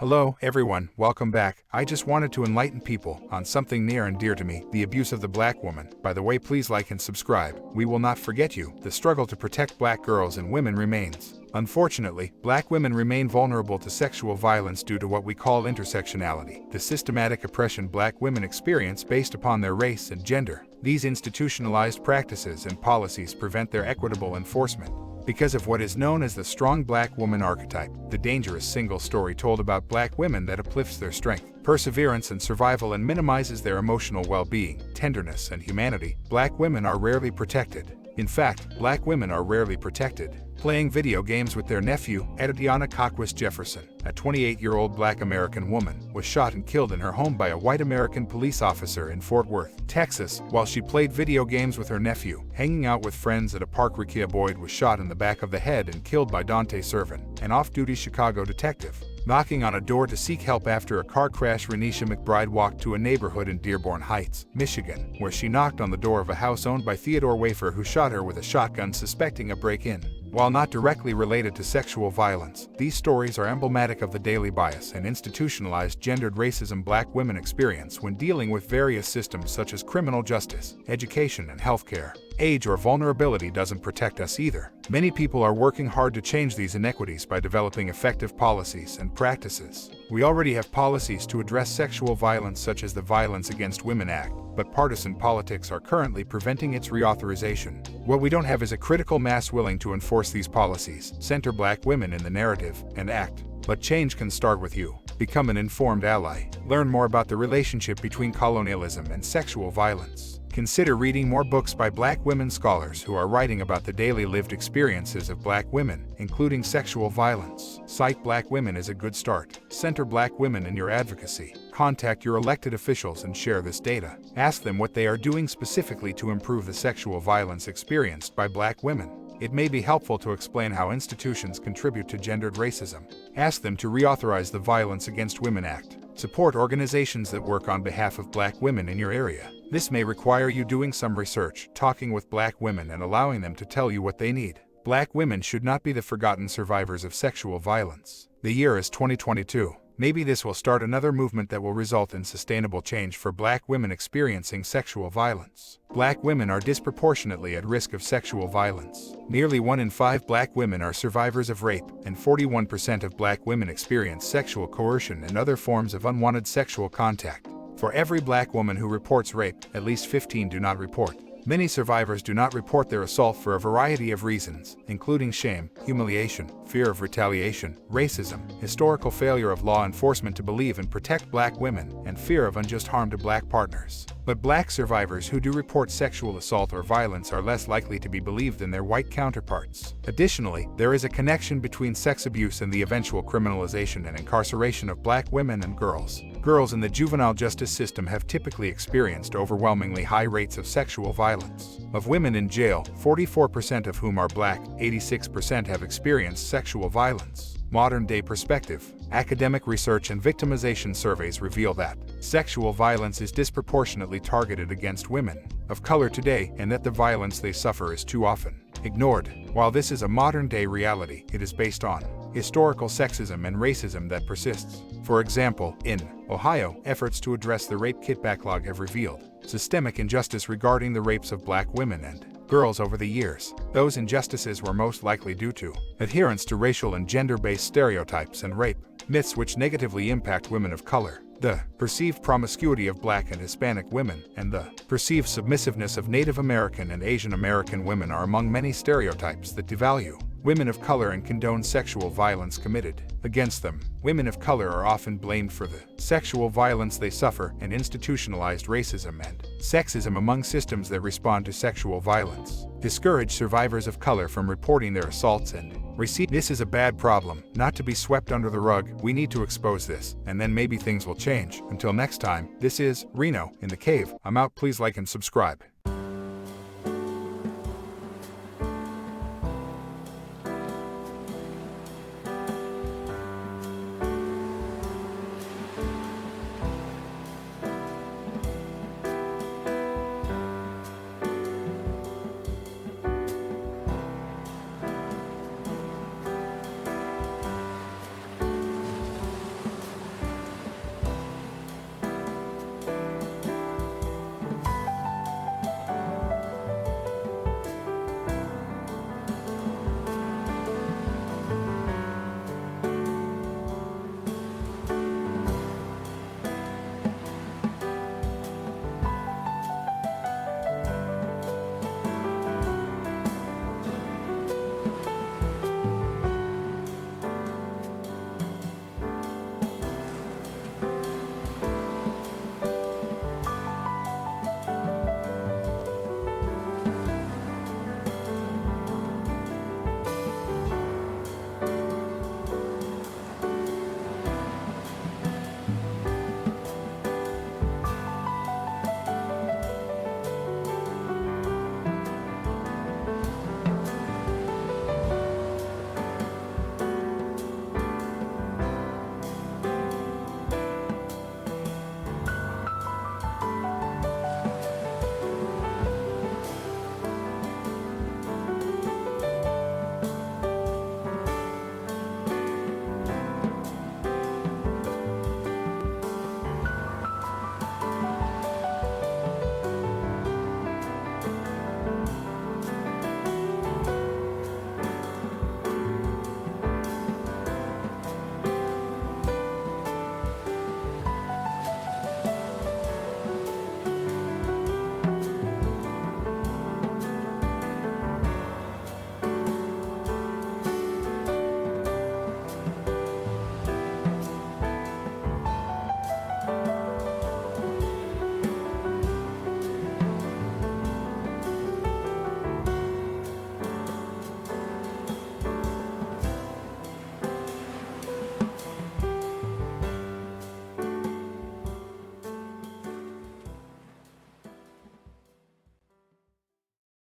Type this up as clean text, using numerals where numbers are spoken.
Hello, everyone, welcome back. I just wanted to enlighten people on something near and dear to me, the abuse of the black woman. By the way, please like and subscribe. We will not forget you. The struggle to protect black girls and women remains. Unfortunately, black women remain vulnerable to sexual violence due to what we call intersectionality, the systematic oppression black women experience based upon their race and gender. These institutionalized practices and policies prevent their equitable enforcement. Because of what is known as the strong black woman archetype, the dangerous single story told about black women that uplifts their strength, perseverance and survival and minimizes their emotional well-being, tenderness and humanity, black women are rarely protected. In fact, black women are rarely protected. Playing video games with their nephew, Aditiana Coquist Jefferson, a 28-year-old black American woman, was shot and killed in her home by a white American police officer in Fort Worth, Texas, while she played video games with her nephew. Hanging out with friends at a park, Rekia Boyd was shot in the back of the head and killed by Dante Servin, an off-duty Chicago detective. Knocking on a door to seek help after a car crash, Renisha McBride walked to a neighborhood in Dearborn Heights, Michigan, where she knocked on the door of a house owned by Theodore Wafer, who shot her with a shotgun, suspecting a break-in. While not directly related to sexual violence, these stories are emblematic of the daily bias and institutionalized gendered racism black women experience when dealing with various systems such as criminal justice, education, and healthcare. Age or vulnerability doesn't protect us either. Many people are working hard to change these inequities by developing effective policies and practices. We already have policies to address sexual violence such as the Violence Against Women Act, but partisan politics are currently preventing its reauthorization. What we don't have is a critical mass willing to enforce these policies, center black women in the narrative, and act. But change can start with you. Become an informed ally. Learn more about the relationship between colonialism and sexual violence. Consider reading more books by black women scholars who are writing about the daily lived experiences of black women, including sexual violence. Cite black women is a good start. Center black women in your advocacy. Contact your elected officials and share this data. Ask them what they are doing specifically to improve the sexual violence experienced by black women. It may be helpful to explain how institutions contribute to gendered racism. Ask them to reauthorize the Violence Against Women Act. Support organizations that work on behalf of black women in your area. This may require you doing some research, talking with black women, and allowing them to tell you what they need. Black women should not be the forgotten survivors of sexual violence. The year is 2022. Maybe this will start another movement that will result in sustainable change for black women experiencing sexual violence. Black women are disproportionately at risk of sexual violence. Nearly 1 in 5 black women are survivors of rape, and 41% of black women experience sexual coercion and other forms of unwanted sexual contact. For every black woman who reports rape, at least 15 do not report. Many survivors do not report their assault for a variety of reasons, including shame, humiliation, fear of retaliation, racism, historical failure of law enforcement to believe and protect black women, and fear of unjust harm to black partners. But black survivors who do report sexual assault or violence are less likely to be believed than their white counterparts. Additionally, there is a connection between sex abuse and the eventual criminalization and incarceration of black women and girls. Girls in the juvenile justice system have typically experienced overwhelmingly high rates of sexual violence. Of women in jail, 44% of whom are black, 86% have experienced sexual violence. Modern-day perspective. Academic research and victimization surveys reveal that sexual violence is disproportionately targeted against women of color today, and that the violence they suffer is too often ignored. While this is a modern-day reality, it is based on historical sexism and racism that persists. For example, in Ohio, efforts to address the rape kit backlog have revealed systemic injustice regarding the rapes of black women and girls over the years. Those injustices were most likely due to adherence to racial and gender-based stereotypes and rape myths which negatively impact women of color, the perceived promiscuity of black and Hispanic women, and the perceived submissiveness of Native American and Asian American women are among many stereotypes that devalue women of color and condone sexual violence committed against them. Women of color are often blamed for the sexual violence they suffer and institutionalized racism and sexism among systems that respond to sexual violence. Discourage survivors of color from reporting their assaults and receive. This is a bad problem, not to be swept under the rug. We need to expose this, and then maybe things will change. Until next time, this is Reno in the Cave. I'm out. Please like and subscribe.